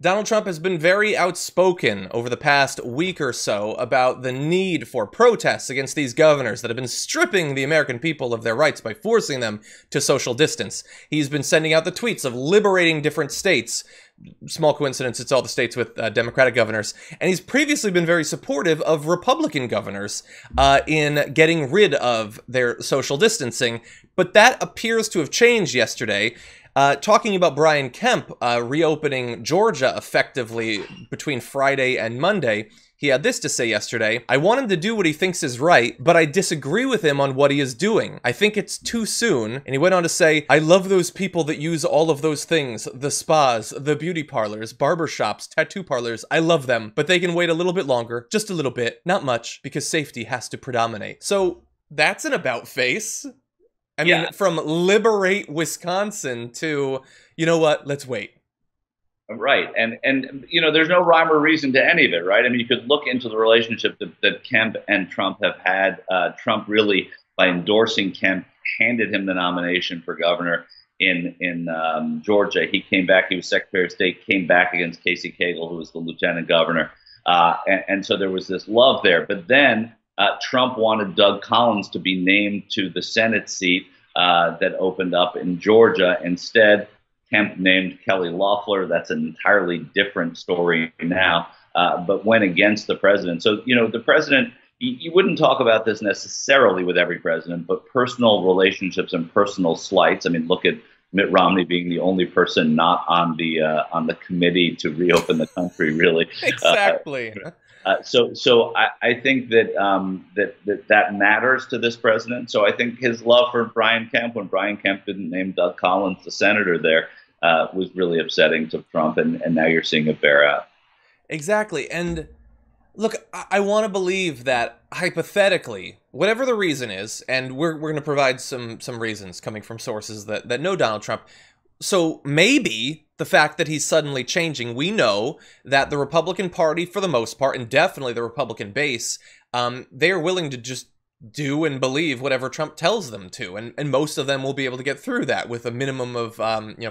Donald Trump has been very outspoken over the past week or so about the need for protests against these governors that have been stripping the American people of their rights by forcing them to social distance. He's been sending out the tweets of liberating different states. Small coincidence, it's all the states with Democratic governors. And he's previously been very supportive of Republican governors in getting rid of their social distancing. But that appears to have changed yesterday. Talking about Brian Kemp reopening Georgia effectively between Friday and Monday, he had this to say yesterday: "I want him to do what he thinks is right, but I disagree with him on what he is doing. I think it's too soon." And he went on to say, "I love those people that use all of those things, the spas, the beauty parlors, barbershops, tattoo parlors. I love them, but they can wait a little bit longer, just a little bit, not much, because safety has to predominate." So that's an about face. I mean, from liberate Wisconsin to, you know what, let's wait. Right. And you know, there's no rhyme or reason to any of it, right? I mean, you could look into the relationship that Kemp and Trump have had. Trump really, by endorsing Kemp, handed him the nomination for governor in Georgia. He came back, he was Secretary of State, came back against Casey Cagle, who was the lieutenant governor. And so there was this love there. But then Trump wanted Doug Collins to be named to the Senate seat that opened up in Georgia. Instead, Kemp named Kelly Loeffler. That's an entirely different story now, but went against the president. So, you know, the president, you wouldn't talk about this necessarily with every president, but personal relationships and personal slights. I mean, look at Mitt Romney being the only person not on the committee to reopen the country, really. Exactly. So I think that that matters to this president. So I think his love for Brian Kemp, when Brian Kemp didn't name Doug Collins the senator there, was really upsetting to Trump, and now you're seeing it bear out. Exactly. And look, I want to believe that hypothetically, whatever the reason is, and we're going to provide some reasons coming from sources that know Donald Trump. So maybe the fact that he's suddenly changing, we know that the Republican Party, for the most part, and definitely the Republican base, they are willing to just do and believe whatever Trump tells them to, and most of them will be able to get through that with a minimum of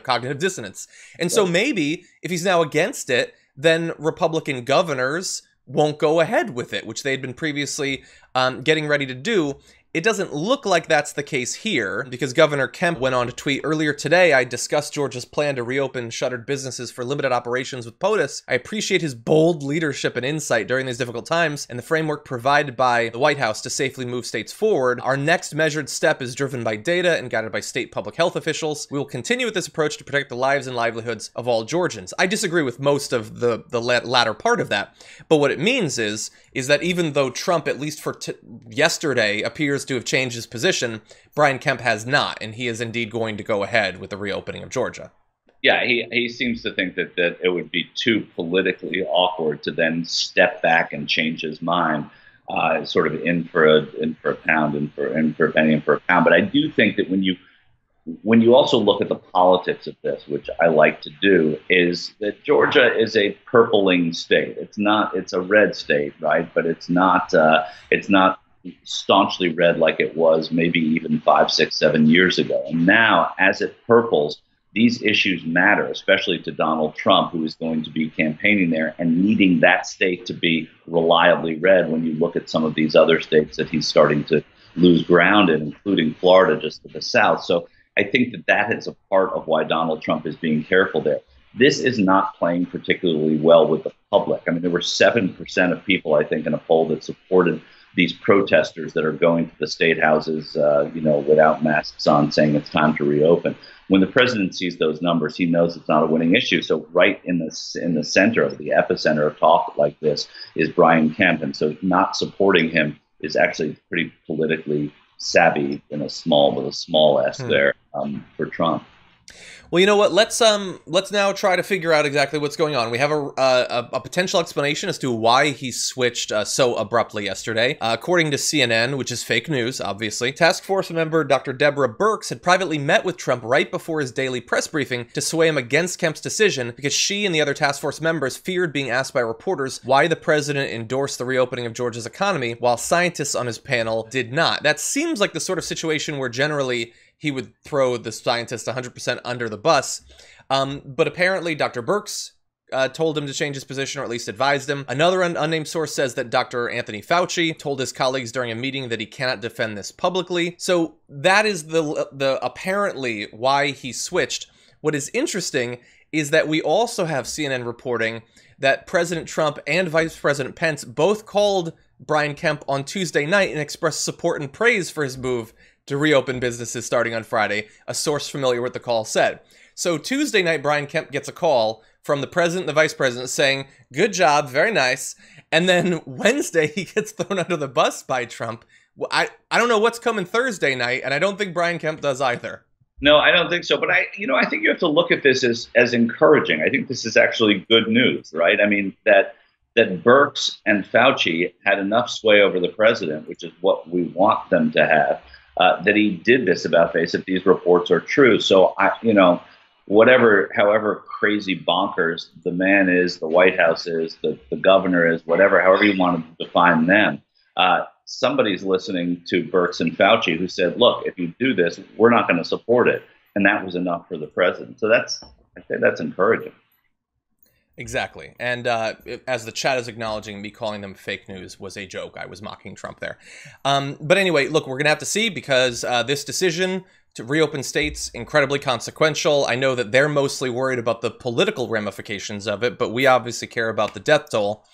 cognitive dissonance. And so maybe if he's now against it, then Republican governors won't go ahead with it, which they had been previously getting ready to do. It doesn't look like that's the case here, because Governor Kemp went on to tweet, "Earlier today, I discussed Georgia's plan to reopen shuttered businesses for limited operations with POTUS. I appreciate his bold leadership and insight during these difficult times and the framework provided by the White House to safely move states forward. Our next measured step is driven by data and guided by state public health officials. We will continue with this approach to protect the lives and livelihoods of all Georgians." I disagree with most of the latter part of that, but what it means is that even though Trump, at least for yesterday, appears to have changed his position, Brian Kemp has not, and he is indeed going to go ahead with the reopening of Georgia. Yeah, he seems to think that it would be too politically awkward to then step back and change his mind, sort of in for a pound, in for a penny, in for a pound. But I do think that when you also look at the politics of this, which I like to do, is that Georgia is a purpling state. It's a red state, right? But it's not staunchly red like it was maybe even 5, 6, 7 years ago. And now, as it purples, these issues matter, especially to Donald Trump, who is going to be campaigning there and needing that state to be reliably red when you look at some of these other states that he's starting to lose ground in, including Florida just to the south. So I think that is a part of why Donald Trump is being careful there. This is not playing particularly well with the public. I mean, there were 7% of people, I think, in a poll that supported these protesters that are going to the state houses, without masks on, saying it's time to reopen. When the president sees those numbers, he knows it's not a winning issue. So right in the center of the epicenter of talk like this is Brian Kemp, and so not supporting him is actually pretty politically savvy with a small s there for Trump. Well, you know what? Let's now try to figure out exactly what's going on. We have a potential explanation as to why he switched so abruptly yesterday. According to CNN, which is fake news, obviously, task force member Dr. Deborah Birx had privately met with Trump right before his daily press briefing to sway him against Kemp's decision because she and the other task force members feared being asked by reporters why the president endorsed the reopening of Georgia's economy while scientists on his panel did not. That seems like the sort of situation where generally he would throw the scientist 100% under the bus. But apparently Dr. Birx told him to change his position, or at least advised him. Another unnamed source says that Dr. Anthony Fauci told his colleagues during a meeting that he cannot defend this publicly. So that is the apparently why he switched. What is interesting is that we also have CNN reporting that President Trump and Vice President Pence both called Brian Kemp on Tuesday night and expressed support and praise for his move to reopen businesses starting on Friday, a source familiar with the call said. So Tuesday night, Brian Kemp gets a call from the president and the vice president saying, good job, very nice. And then Wednesday, he gets thrown under the bus by Trump. I don't know what's coming Thursday night, and I don't think Brian Kemp does either. No, I don't think so. But I think you have to look at this as encouraging. I think this is actually good news, right? I mean, that Birx and Fauci had enough sway over the president, which is what we want them to have, that he did this about face if these reports are true. So, however crazy bonkers the man is, the White House is, the governor is, however you want to define them, somebody's listening to Birx and Fauci who said, look, if you do this, we're not going to support it. And that was enough for the president. So I think that's encouraging. Exactly. And as the chat is acknowledging, me calling them fake news was a joke. I was mocking Trump there. But anyway, look, we're going to have to see, because this decision to reopen states, incredibly consequential. I know that they're mostly worried about the political ramifications of it, but we obviously care about the death toll.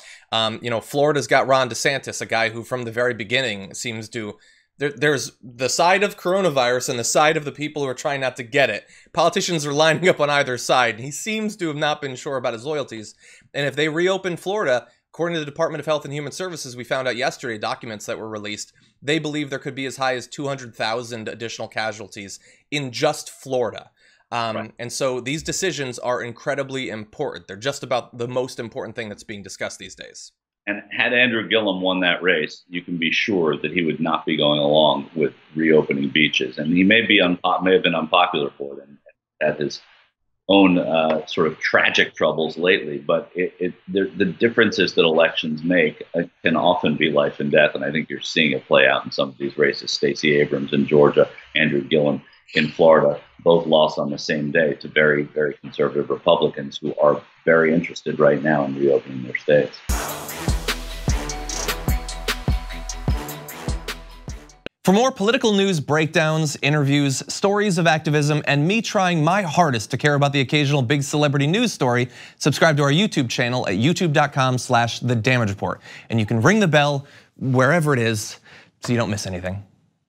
Florida's got Ron DeSantis, a guy who from the very beginning seems to... There's the side of coronavirus and the side of the people who are trying not to get it. Politicians are lining up on either side, and he seems to have not been sure about his loyalties. And if they reopen Florida, according to the Department of Health and Human Services, we found out yesterday, documents that were released, they believe there could be as high as 200,000 additional casualties in just Florida. Right. And so these decisions are incredibly important. They're just about the most important thing that's being discussed these days. And had Andrew Gillum won that race, you can be sure that he would not be going along with reopening beaches. And he may have been unpopular for it and had his own sort of tragic troubles lately. But the differences that elections make can often be life and death. And I think you're seeing it play out in some of these races. Stacey Abrams in Georgia, Andrew Gillum in Florida, both lost on the same day to very, very conservative Republicans who are very interested right now in reopening their states. For more political news, breakdowns, interviews, stories of activism, and me trying my hardest to care about the occasional big celebrity news story, subscribe to our YouTube channel at youtube.com/The Damage Report. And you can ring the bell wherever it is so you don't miss anything.